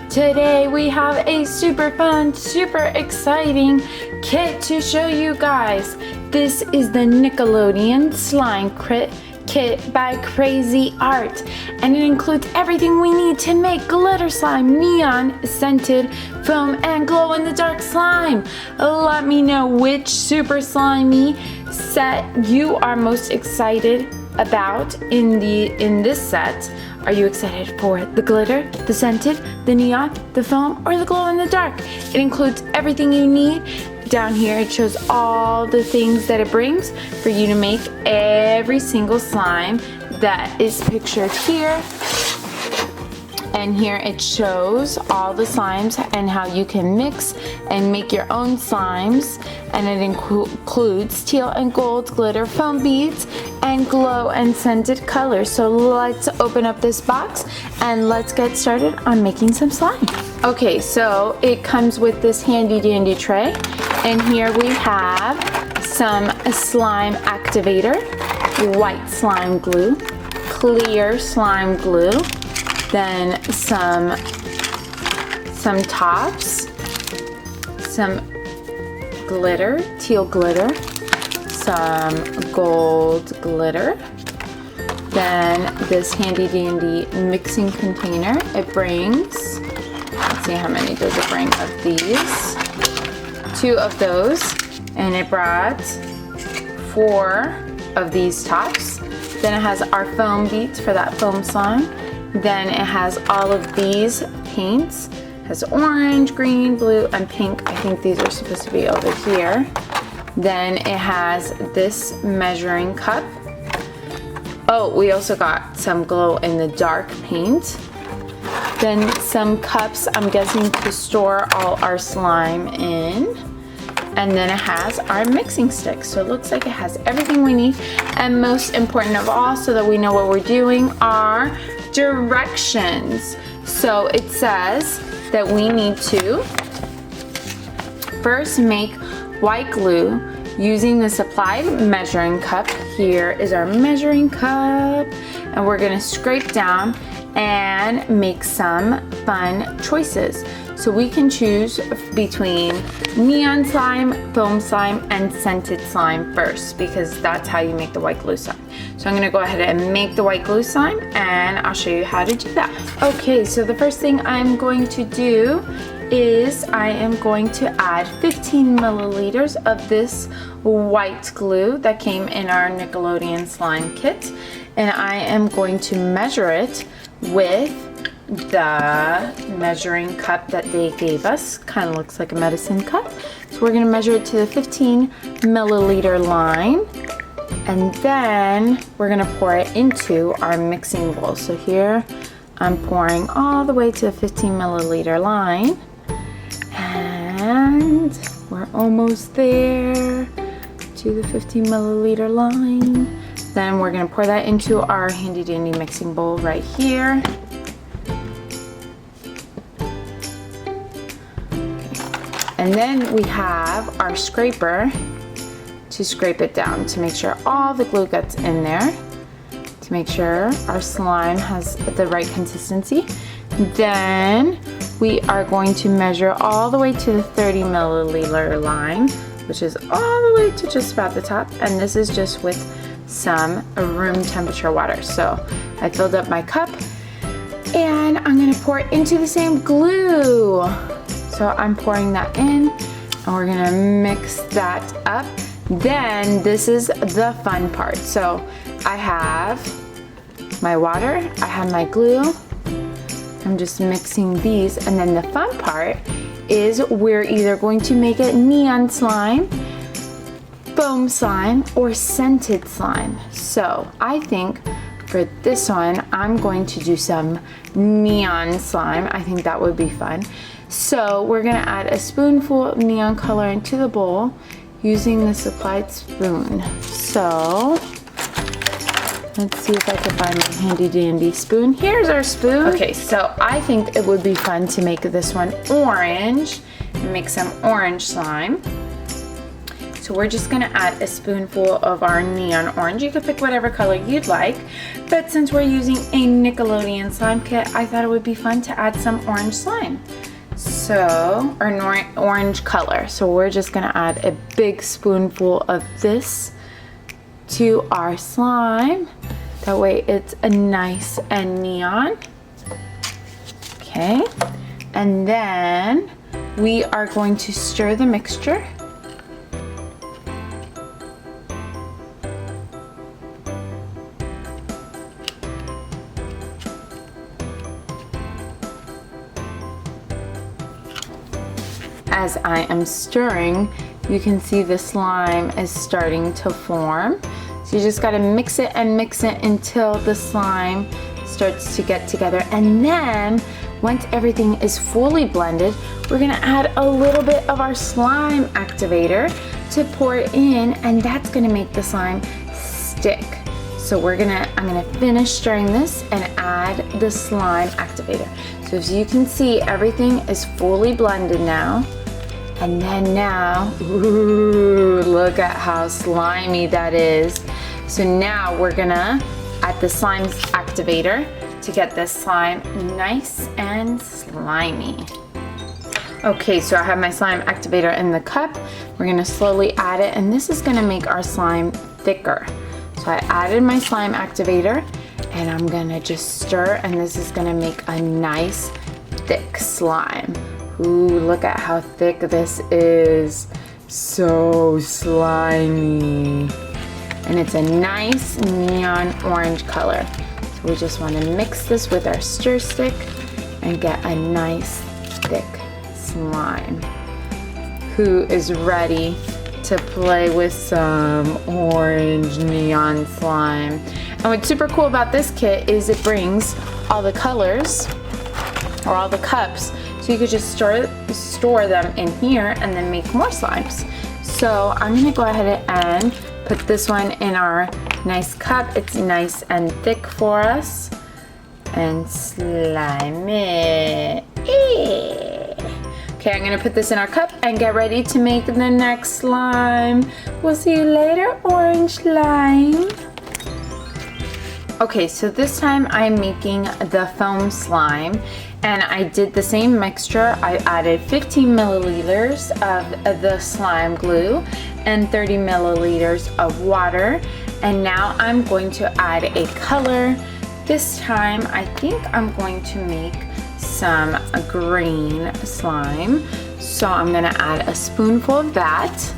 Today we have a super fun, super exciting kit to show you guys. This is the Nickelodeon Slime Kit by Crazy Art, and it includes everything we need to make glitter slime, neon, scented, foam, and glow-in-the-dark slime. Let me know which super slimy set you are most excited about in this set. Are you excited for the glitter, the scented, the neon, the foam, or the glow-in-the-dark? It includes everything you need. Down here it shows all the things that it brings for you to make every single slime that is pictured here. And here it shows all the slimes and how you can mix and make your own slimes. And it includes teal and gold glitter foam beads and glow and scented colors. So let's open up this box and let's get started on making some slime. Okay, so it comes with this handy dandy tray. And here we have some slime activator, white slime glue, clear slime glue, then some tops, some glitter, teal glitter, some gold glitter, then this handy dandy mixing container. It brings, let's see how many does it bring of these, 2 of those, and it brought 4 of these tops. Then it has our foam beads for that foam slime. Then it has all of these paints. It has orange, green, blue, and pink. I think these are supposed to be over here. Then it has this measuring cup. Oh, we also got some glow-in-the-dark paint. Then some cups, I'm guessing, to store all our slime in. And then it has our mixing stick. So it looks like it has everything we need. And most important of all, so that we know what we're doing, are directions. So it says that we need to first make white glue using the supplied measuring cup. Here is our measuring cup, and we're gonna scrape down and make some fun choices. So we can choose between neon slime, foam slime, and scented slime first, because that's how you make the white glue slime. So I'm gonna go ahead and make the white glue slime, and I'll show you how to do that. Okay, so the first thing I'm going to do is I am going to add 15 milliliters of this white glue that came in our Nickelodeon slime kit, and I am going to measure it with the measuring cup that they gave us. Kind of looks like a medicine cup. So we're going to measure it to the 15 milliliter line, and then we're going to pour it into our mixing bowl. So here I'm pouring all the way to the 15 milliliter line, and we're almost there to the 15 milliliter line. Then we're going to pour that into our handy dandy mixing bowl right here. And then we have our scraper to scrape it down to make sure all the glue gets in there, to make sure our slime has the right consistency. Then we are going to measure all the way to the 30 milliliter line, which is all the way to just about the top. And this is just with some room temperature water. So I filled up my cup, and I'm gonna pour it into the same glue. So I'm pouring that in, and we're gonna mix that up. Then this is the fun part. So I have my water, I have my glue. I'm just mixing these, and then the fun part is we're either going to make it neon slime, foam slime, or scented slime. So I think for this one, I'm going to do some neon slime. I think that would be fun. So we're gonna add a spoonful of neon color into the bowl using the supplied spoon. So let's see if I can find my handy dandy spoon. Here's our spoon. Okay, so I think it would be fun to make this one orange and make some orange slime. So So we're just gonna add a spoonful of our neon orange. You could pick whatever color you'd like, but since we're using a Nickelodeon slime kit, I thought it would be fun to add some orange slime. So, or orange color. So we're just gonna add a big spoonful of this to our slime. That way it's a nice and neon. Okay, and then we are going to stir the mixture. As I am stirring, you can see the slime is starting to form. So you just gotta mix it until the slime starts to get together. And then, once everything is fully blended, we're gonna add a little bit of our slime activator to pour in, and that's gonna make the slime stick. So I'm gonna finish stirring this and add the slime activator. So as you can see, everything is fully blended now. And then now, ooh, look at how slimy that is. So now we're gonna add the slime activator to get this slime nice and slimy. Okay, so I have my slime activator in the cup. We're gonna slowly add it, and this is gonna make our slime thicker. So I added my slime activator, and I'm gonna just stir, and this is gonna make a nice thick slime. Ooh, look at how thick this is. So slimy. And it's a nice neon orange color. So we just want to mix this with our stir stick and get a nice thick slime. Who is ready to play with some orange neon slime? And what's super cool about this kit is it brings all the colors, or all the cups, so you could just store them in here and then make more slimes. So I'm gonna go ahead and put this one in our nice cup. It's nice and thick for us. And slime it. Okay, I'm gonna put this in our cup and get ready to make the next slime. We'll see you later, orange slime. Okay, so this time I'm making the foam slime, and I did the same mixture. I added 15 milliliters of the slime glue and 30 milliliters of water, and now I'm going to add a color. This time I think I'm going to make some green slime, so I'm gonna add a spoonful of that.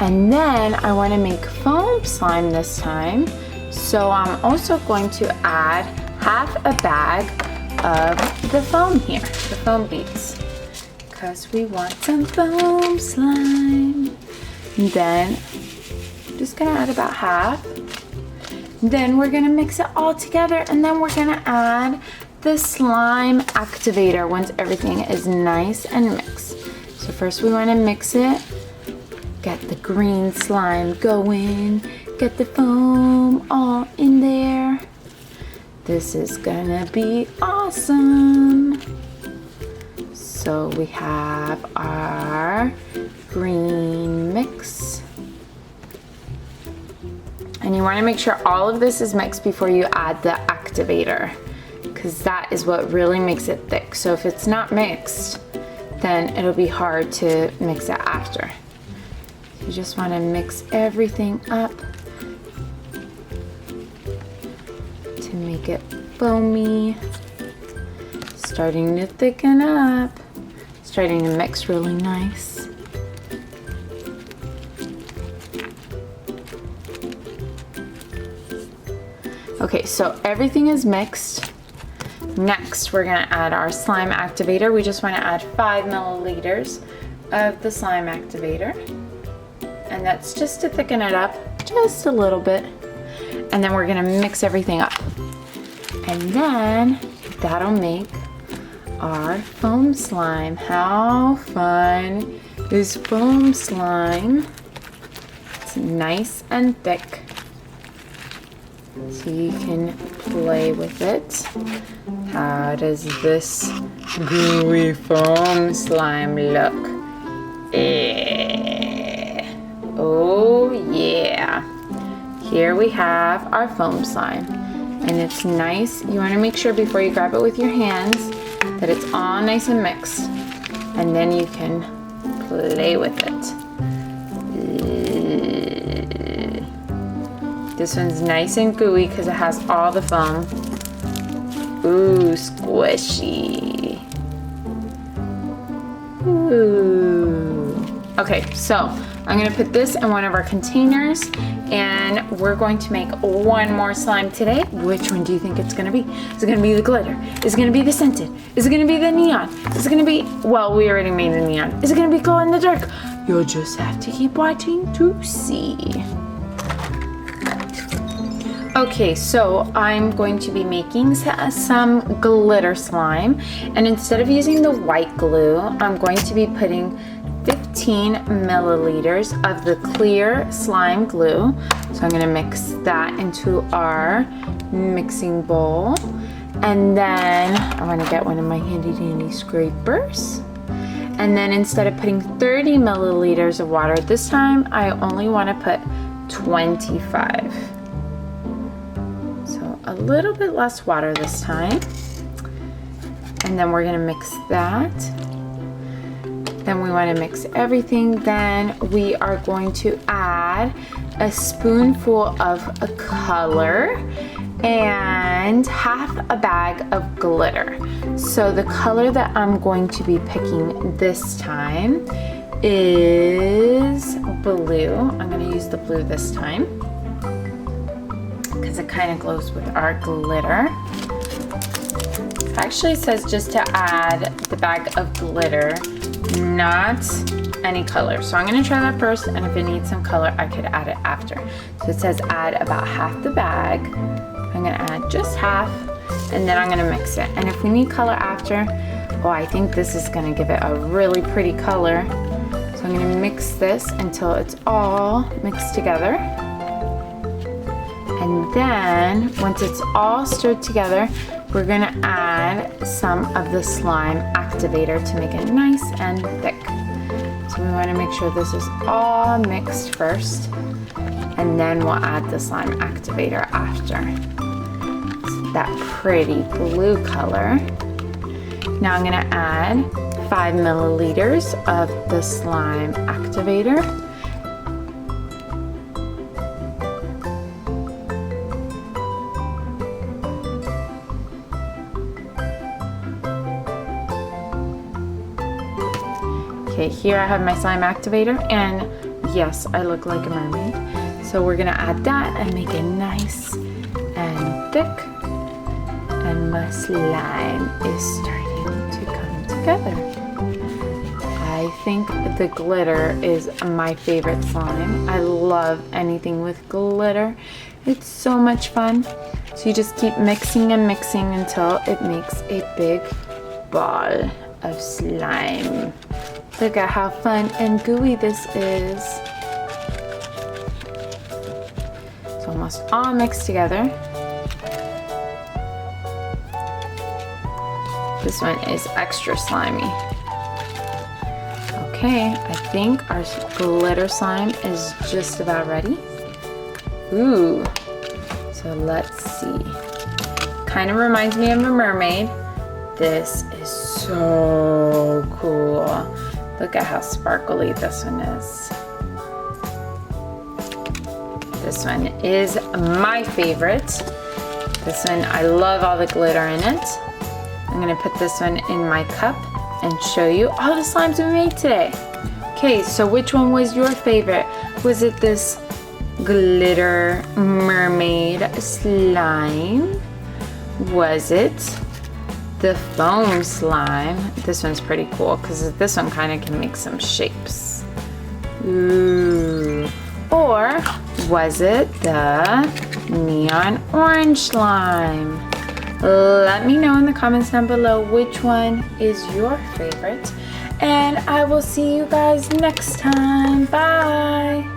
And then I want to make foam slime this time. So I'm also going to add half a bag of the foam here, the foam beads, because we want some foam slime. And then I'm just gonna add about half. Then we're gonna mix it all together, and then we're gonna add the slime activator once everything is nice and mixed. So first we wanna mix it, get the green slime going, get the foam all in there. This is gonna be awesome. So we have our green mix. And you wanna make sure all of this is mixed before you add the activator, because that is what really makes it thick. So if it's not mixed, then it'll be hard to mix it after. You just wanna mix everything up to make it foamy, starting to thicken up, starting to mix really nice. Okay, so everything is mixed. Next, we're gonna add our slime activator. We just wanna add 5 milliliters of the slime activator. And that's just to thicken it up just a little bit. And then we're gonna mix everything up. And then that'll make our foam slime. How fun is foam slime? It's nice and thick, so you can play with it. How does this gooey foam slime look? Oh yeah. Here we have our foam slime. And it's nice. You want to make sure before you grab it with your hands that it's all nice and mixed. And then you can play with it. This one's nice and gooey because it has all the foam. Ooh, squishy. Ooh. Okay, so I'm gonna put this in one of our containers and we're going to make one more slime today. Which one do you think it's gonna be? Is it gonna be the glitter? Is it gonna be the scented? Is it gonna be the neon? Is it gonna be, well, we already made the neon. Is it gonna be glow in the dark? You'll just have to keep watching to see. Okay, so I'm going to be making some glitter slime, and instead of using the white glue, I'm going to be putting 15 milliliters of the clear slime glue. So I'm gonna mix that into our mixing bowl. And then I'm gonna get one of my handy dandy scrapers. And then instead of putting 30 milliliters of water this time, I only wanna put 25. So a little bit less water this time. And then we're gonna mix that. Then we want to mix everything. Then we are going to add a spoonful of a color and half a bag of glitter. So the color that I'm going to be picking this time is blue. I'm going to use the blue this time because it kind of glows with our glitter. Actually, it says just to add the bag of glitter, not any color. So I'm gonna try that first, and if it needs some color, I could add it after. So it says add about half the bag. I'm gonna add just half, and then I'm gonna mix it. And if we need color after, oh, I think this is gonna give it a really pretty color. So I'm gonna mix this until it's all mixed together. And then, once it's all stirred together, we're gonna add some of the slime activator to make it nice and thick. So we wanna make sure this is all mixed first, and then we'll add the slime activator after. So that pretty blue color. Now I'm gonna add 5 milliliters of the slime activator. Okay, here I have my slime activator, and yes, I look like a mermaid. So we're gonna add that and make it nice and thick. And my slime is starting to come together. I think the glitter is my favorite slime. I love anything with glitter. It's so much fun. So you just keep mixing and mixing until it makes a big ball of slime. Look at how fun and gooey this is. It's almost all mixed together. This one is extra slimy. Okay, I think our glitter slime is just about ready. Ooh, so let's see. Kind of reminds me of a mermaid. This is so cool. Look at how sparkly this one is. This one is my favorite. This one, I love all the glitter in it. I'm gonna put this one in my cup and show you all the slimes we made today. Okay, so which one was your favorite? Was it this glitter mermaid slime? Was it the foam slime? This one's pretty cool because this one kind of can make some shapes. Ooh. Or was it the neon orange slime? Let me know in the comments down below which one is your favorite, and I will see you guys next time. Bye.